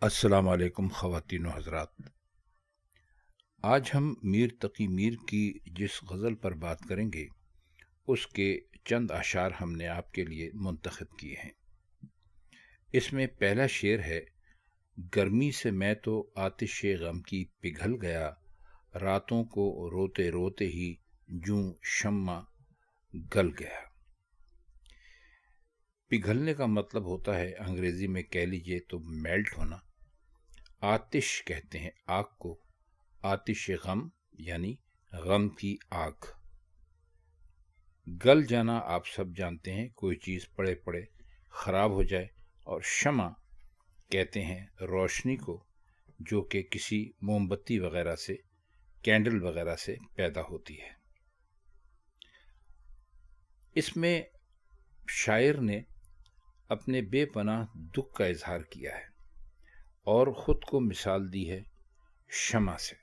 السلام علیکم خواتین و حضرات۔ آج ہم میر تقی میر کی جس غزل پر بات کریں گے اس کے چند اشعار ہم نے آپ کے لیے منتخب کیے ہیں۔ اس میں پہلا شعر ہے: گرمی سے میں تو آتش غم کی پگھل گیا، راتوں کو روتے روتے ہی جوں شمع گل گیا۔ پگھلنے کا مطلب ہوتا ہے انگریزی میں کہہ لیجئے تو میلٹ ہونا۔ آتش کہتے ہیں آگ کو، آتش غم یعنی غم کی آگ۔ گل جانا آپ سب جانتے ہیں، کوئی چیز پڑے پڑے خراب ہو جائے، اور شمع کہتے ہیں روشنی کو جو کہ کسی موم بتی وغیرہ سے، کینڈل وغیرہ سے پیدا ہوتی ہے۔ اس میں شاعر نے اپنے بے پناہ دکھ کا اظہار کیا ہے اور خود کو مثال دی ہے شمع سے،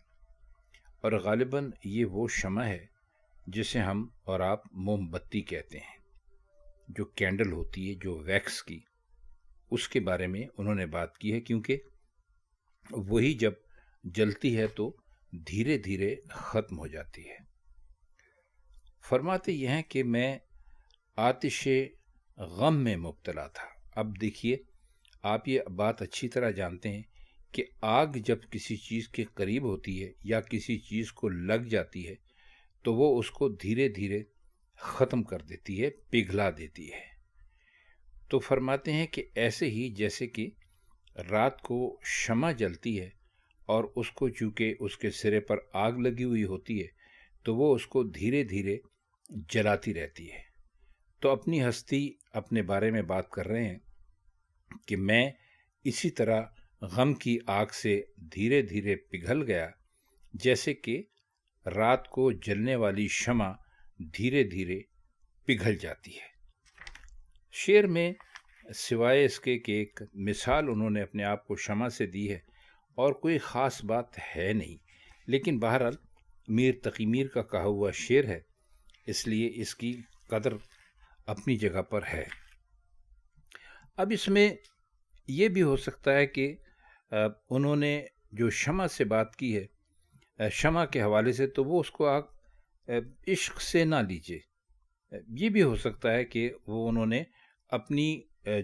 اور غالباً یہ وہ شمع ہے جسے ہم اور آپ موم بتی کہتے ہیں، جو کینڈل ہوتی ہے جو ویکس کی، اس کے بارے میں انہوں نے بات کی ہے، کیونکہ وہی جب جلتی ہے تو دھیرے دھیرے ختم ہو جاتی ہے۔ فرماتے یہ ہیں کہ میں آتش غم میں مبتلا تھا۔ اب دیکھیے، آپ یہ بات اچھی طرح جانتے ہیں کہ آگ جب کسی چیز کے قریب ہوتی ہے یا کسی چیز کو لگ جاتی ہے تو وہ اس کو دھیرے دھیرے ختم کر دیتی ہے، پگھلا دیتی ہے۔ تو فرماتے ہیں کہ ایسے ہی جیسے کہ رات کو شمع جلتی ہے اور اس کو چونکہ اس کے سرے پر آگ لگی ہوئی ہوتی ہے تو وہ اس کو دھیرے دھیرے جلاتی رہتی ہے۔ تو اپنی ہستی، اپنے بارے میں بات کر رہے ہیں کہ میں اسی طرح غم کی آگ سے دھیرے دھیرے پگھل گیا، جیسے کہ رات کو جلنے والی شمع دھیرے دھیرے پگھل جاتی ہے۔ شعر میں سوائے اس کے کہ ایک مثال انہوں نے اپنے آپ کو شمع سے دی ہے اور کوئی خاص بات ہے نہیں، لیکن بہرحال میر تقی میر کا کہا ہوا شعر ہے، اس لیے اس کی قدر اپنی جگہ پر ہے۔ اب اس میں یہ بھی ہو سکتا ہے کہ انہوں نے جو شمع سے بات کی ہے، شمع کے حوالے سے، تو وہ اس کو آپ عشق سے نہ لیجئے۔ یہ بھی ہو سکتا ہے کہ وہ انہوں نے اپنی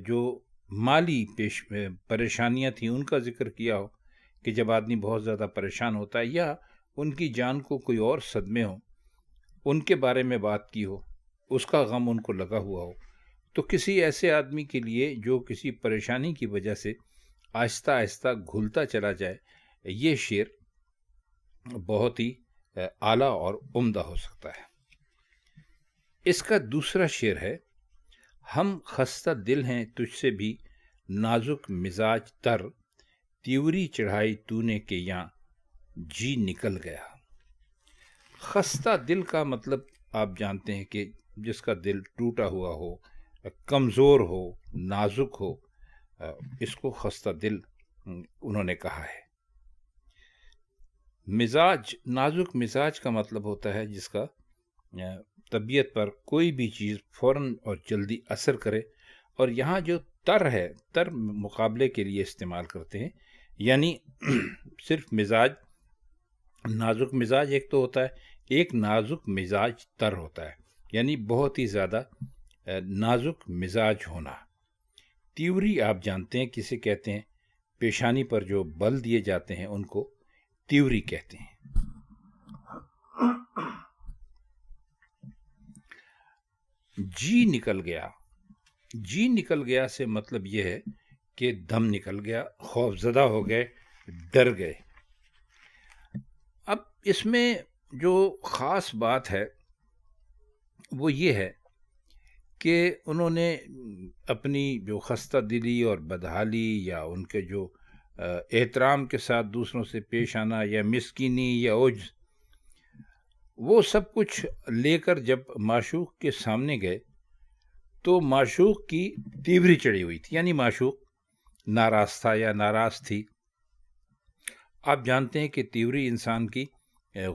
جو مالی پریشانیاں تھیں ان کا ذکر کیا ہو، کہ جب آدمی بہت زیادہ پریشان ہوتا ہے یا ان کی جان کو کوئی اور صدمے ہوں، ان کے بارے میں بات کی ہو، اس کا غم ان کو لگا ہوا ہو۔ تو کسی ایسے آدمی کے لیے جو کسی پریشانی کی وجہ سے آہستہ آہستہ گھلتا چلا جائے، یہ شعر بہت ہی اعلیٰ اور عمدہ ہو سکتا ہے۔ اس کا دوسرا شعر ہے: ہم خستہ دل ہیں تجھ سے بھی نازک مزاج تر، تیوری چڑھائی تو نے کہ یہاں جی نکل گیا۔ خستہ دل کا مطلب آپ جانتے ہیں کہ جس کا دل ٹوٹا ہوا ہو، کمزور ہو، نازک ہو، اس کو خستہ دل انہوں نے کہا ہے۔ مزاج، نازک مزاج کا مطلب ہوتا ہے جس کا طبیعت پر کوئی بھی چیز فوراً اور جلدی اثر کرے، اور یہاں جو تر ہے، تر مقابلے کے لیے استعمال کرتے ہیں، یعنی صرف مزاج، نازک مزاج ایک تو ہوتا ہے، ایک نازک مزاج تر ہوتا ہے، یعنی بہت ہی زیادہ نازک مزاج ہونا۔ تیوری آپ جانتے ہیں کسے کہتے ہیں، پیشانی پر جو بل دیے جاتے ہیں ان کو تیوری کہتے ہیں۔ جی نکل گیا، جی نکل گیا سے مطلب یہ ہے کہ دم نکل گیا، خوف زدہ ہو گئے، ڈر گئے۔ اب اس میں جو خاص بات ہے وہ یہ ہے کہ انہوں نے اپنی جو خستہ دلی اور بدحالی یا ان کے جو احترام کے ساتھ دوسروں سے پیش آنا یا مسکینی یا عجز، وہ سب کچھ لے کر جب معشوق کے سامنے گئے تو معشوق کی تیوری چڑھی ہوئی تھی، یعنی معشوق ناراض تھا یا ناراض تھی۔ آپ جانتے ہیں کہ تیوری انسان کی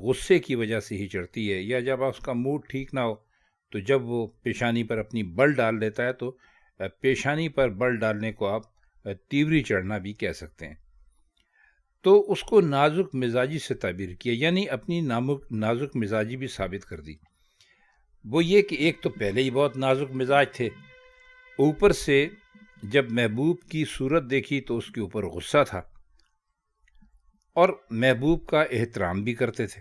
غصے کی وجہ سے ہی چڑھتی ہے، یا جب اس کا موڈ ٹھیک نہ ہو تو جب وہ پیشانی پر اپنی بل ڈال دیتا ہے تو پیشانی پر بل ڈالنے کو آپ تیوری چڑھنا بھی کہہ سکتے ہیں۔ تو اس کو نازک مزاجی سے تعبیر کیا، یعنی اپنی نازک مزاجی بھی ثابت کر دی۔ وہ یہ کہ ایک تو پہلے ہی بہت نازک مزاج تھے، اوپر سے جب محبوب کی صورت دیکھی تو اس کے اوپر غصہ تھا، اور محبوب کا احترام بھی کرتے تھے۔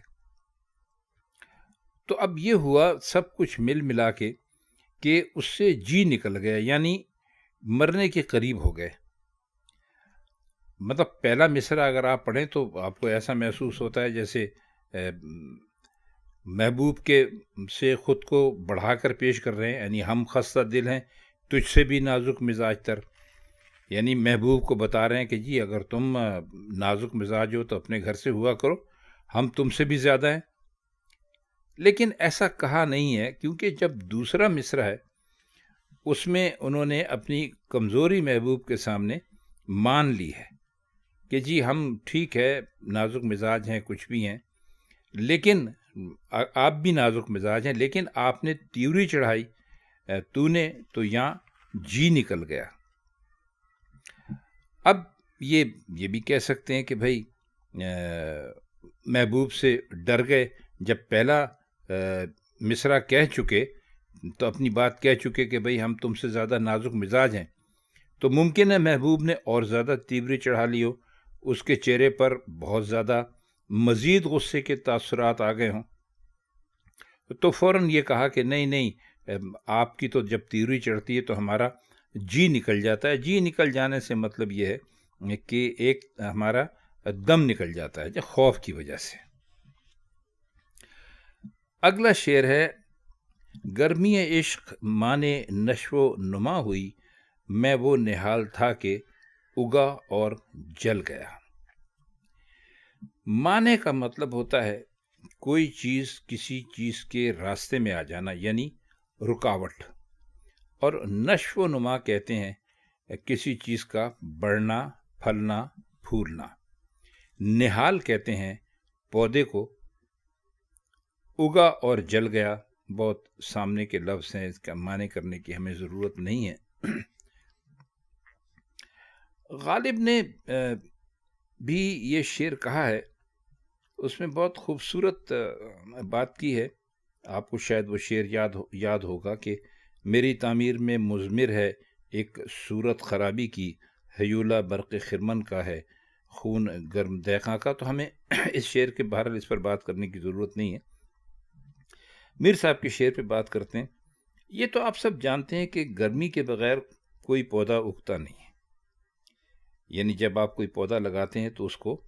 تو اب یہ ہوا سب کچھ مل ملا کے کہ اس سے جی نکل گیا، یعنی مرنے کے قریب ہو گئے۔ مطلب پہلا مصرع اگر آپ پڑھیں تو آپ کو ایسا محسوس ہوتا ہے جیسے محبوب کے سے خود کو بڑھا کر پیش کر رہے ہیں، یعنی ہم خستہ دل ہیں، تجھ سے بھی نازک مزاج تر، یعنی محبوب کو بتا رہے ہیں کہ جی اگر تم نازک مزاج ہو تو اپنے گھر سے ہوا کرو، ہم تم سے بھی زیادہ ہیں۔ لیکن ایسا کہا نہیں ہے، کیونکہ جب دوسرا مصرع ہے اس میں انہوں نے اپنی کمزوری محبوب کے سامنے مان لی ہے کہ جی ہم ٹھیک ہے نازک مزاج ہیں، کچھ بھی ہیں، لیکن آپ بھی نازک مزاج ہیں، لیکن آپ نے تیوری چڑھائی تو نے تو یہاں جی نکل گیا۔ اب یہ بھی کہہ سکتے ہیں کہ بھائی محبوب سے ڈر گئے، جب پہلا مصرع کہہ چکے تو اپنی بات کہہ چکے کہ بھائی ہم تم سے زیادہ نازک مزاج ہیں، تو ممکن ہے محبوب نے اور زیادہ تیوری چڑھا لی ہو، اس کے چہرے پر بہت زیادہ مزید غصے کے تاثرات آ گئے ہوں، تو فوراً یہ کہا کہ نہیں، آپ کی تو جب تیوری چڑھتی ہے تو ہمارا جی نکل جاتا ہے۔ جی نکل جانے سے مطلب یہ ہے کہ ایک ہمارا دم نکل جاتا ہے خوف کی وجہ سے۔ اگلا شعر ہے، گرمی عشق مانے نشو و نما ہوئی، میں وہ نہال تھا کہ اگا اور جل گیا۔ مانے کا مطلب ہوتا ہے کوئی چیز کسی چیز کے راستے میں آ جانا، یعنی رکاوٹ، اور نشو و نما کہتے ہیں کسی چیز کا بڑھنا، پھلنا، پھولنا۔ نہال کہتے ہیں پودے کو۔ اگا اور جل گیا بہت سامنے کے لفظ ہیں، اس کا معنی کرنے کی ہمیں ضرورت نہیں ہے۔ غالب نے بھی یہ شعر کہا ہے، اس میں بہت خوبصورت بات کی ہے، آپ کو شاید وہ شعر یاد ہوگا کہ میری تعمیر میں مضمر ہے ایک صورت خرابی کی، ہیولہ برق خرمن کا ہے خون گرم دیکھا کا۔ تو ہمیں اس شعر کے بہرحال اس پر بات کرنے کی ضرورت نہیں ہے، میر صاحب کے شعر پہ بات کرتے ہیں۔ یہ تو آپ سب جانتے ہیں کہ گرمی کے بغیر کوئی پودا اگتا نہیں ہے، یعنی جب آپ کوئی پودا لگاتے ہیں تو اس کو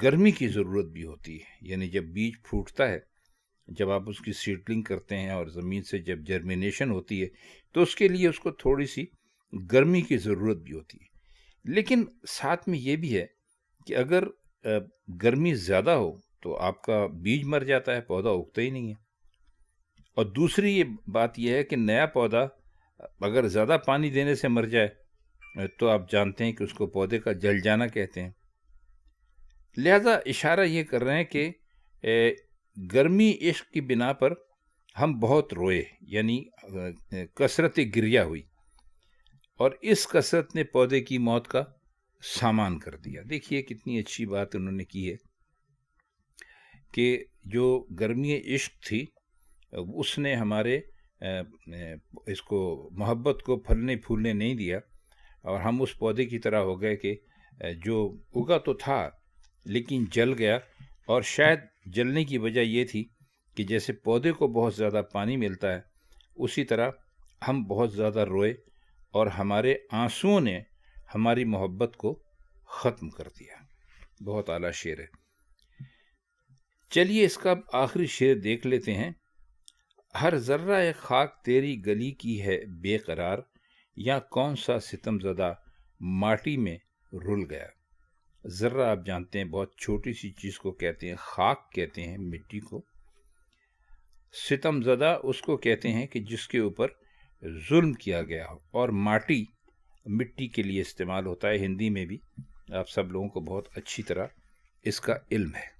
گرمی کی ضرورت بھی ہوتی ہے، یعنی جب بیج پھوٹتا ہے، جب آپ اس کی سیڈلنگ کرتے ہیں اور زمین سے جب جرمینیشن ہوتی ہے تو اس کے لیے اس کو تھوڑی سی گرمی کی ضرورت بھی ہوتی ہے۔ لیکن ساتھ میں یہ بھی ہے کہ اگر گرمی زیادہ ہو تو آپ کا بیج مر جاتا ہے، پودا اگتا ہی نہیں ہے۔ اور دوسری یہ بات یہ ہے کہ نیا پودا اگر زیادہ پانی دینے سے مر جائے تو آپ جانتے ہیں کہ اس کو پودے کا جل جانا کہتے ہیں۔ لہذا اشارہ یہ کر رہے ہیں کہ گرمی عشق کی بنا پر ہم بہت روئے، یعنی کثرت گریہ ہوئی، اور اس کثرت نے پودے کی موت کا سامان کر دیا۔ دیکھیے کتنی اچھی بات انہوں نے کی ہے کہ جو گرمی عشق تھی اس نے ہمارے اس کو محبت کو پھلنے پھولنے نہیں دیا، اور ہم اس پودے کی طرح ہو گئے کہ جو اگا تو تھا لیکن جل گیا، اور شاید جلنے کی وجہ یہ تھی کہ جیسے پودے کو بہت زیادہ پانی ملتا ہے اسی طرح ہم بہت زیادہ روئے، اور ہمارے آنسوؤں نے ہماری محبت کو ختم کر دیا۔ بہت اعلیٰ شعر ہے۔ چلیے اس کا آخری شعر دیکھ لیتے ہیں۔ ہر ذرہ خاک تیری گلی کی ہے بے قرار، یا کون سا ستم زدہ ماٹی میں رل گیا۔ ذرہ آپ جانتے ہیں بہت چھوٹی سی چیز کو کہتے ہیں، خاک کہتے ہیں مٹی کو، ستم زدہ اس کو کہتے ہیں کہ جس کے اوپر ظلم کیا گیا ہو، اور ماٹی مٹی کے لیے استعمال ہوتا ہے ہندی میں بھی، آپ سب لوگوں کو بہت اچھی طرح اس کا علم ہے۔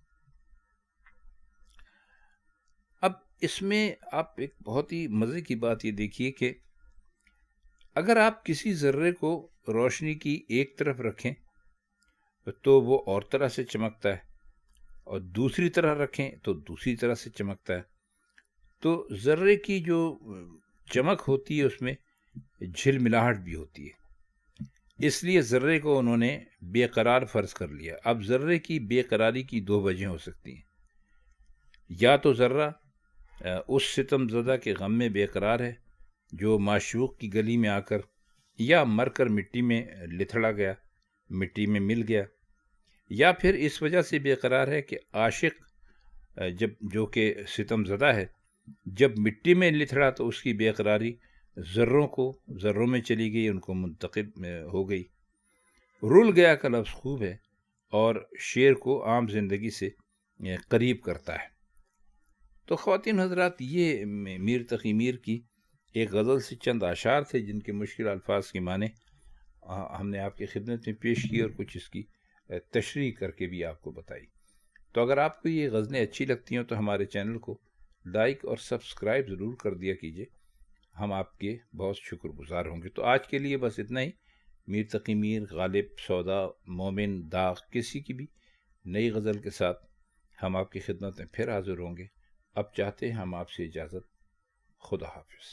اب اس میں آپ ایک بہت ہی مزے کی بات یہ دیکھیے کہ اگر آپ کسی ذرے کو روشنی کی ایک طرف رکھیں تو وہ اور طرح سے چمکتا ہے، اور دوسری طرح رکھیں تو دوسری طرح سے چمکتا ہے۔ تو ذرے کی جو چمک ہوتی ہے اس میں جھل ملاہٹ بھی ہوتی ہے، اس لیے ذرے کو انہوں نے بے قرار فرض کر لیا۔ اب ذرے کی بے قراری کی دو وجہیں ہو سکتی ہیں، یا تو ذرہ اس ستم زدہ کے غم میں بے قرار ہے جو معشوق کی گلی میں آ کر یا مر کر مٹی میں لتھڑا گیا، مٹی میں مل گیا، یا پھر اس وجہ سے بے قرار ہے کہ عاشق جو کہ ستم زدہ ہے، جب مٹی میں لتھڑا تو اس کی بے قراری ذروں میں چلی گئی، ان کو منتقل ہو گئی۔ رول گیا کا لفظ خوب ہے اور شعر کو عام زندگی سے قریب کرتا ہے۔ تو خواتین حضرات، یہ میر تقی میر کی ایک غزل سے چند اشعار تھے جن کے مشکل الفاظ کی معنی ہم نے آپ کی خدمت میں پیش کی اور کچھ اس کی تشریح کر کے بھی آپ کو بتائی۔ تو اگر آپ کو یہ غزلیں اچھی لگتی ہوں تو ہمارے چینل کو لائک اور سبسکرائب ضرور کر دیا کیجیے، ہم آپ کے بہت شکر گزار ہوں گے۔ تو آج کے لیے بس اتنا ہی۔ میر تقی میر، غالب، سودا، مومن، داغ، کسی کی بھی نئی غزل کے ساتھ ہم آپ کی خدمت میں پھر حاضر ہوں گے۔ اب چاہتے ہیں ہم آپ سے اجازت۔ خدا حافظ۔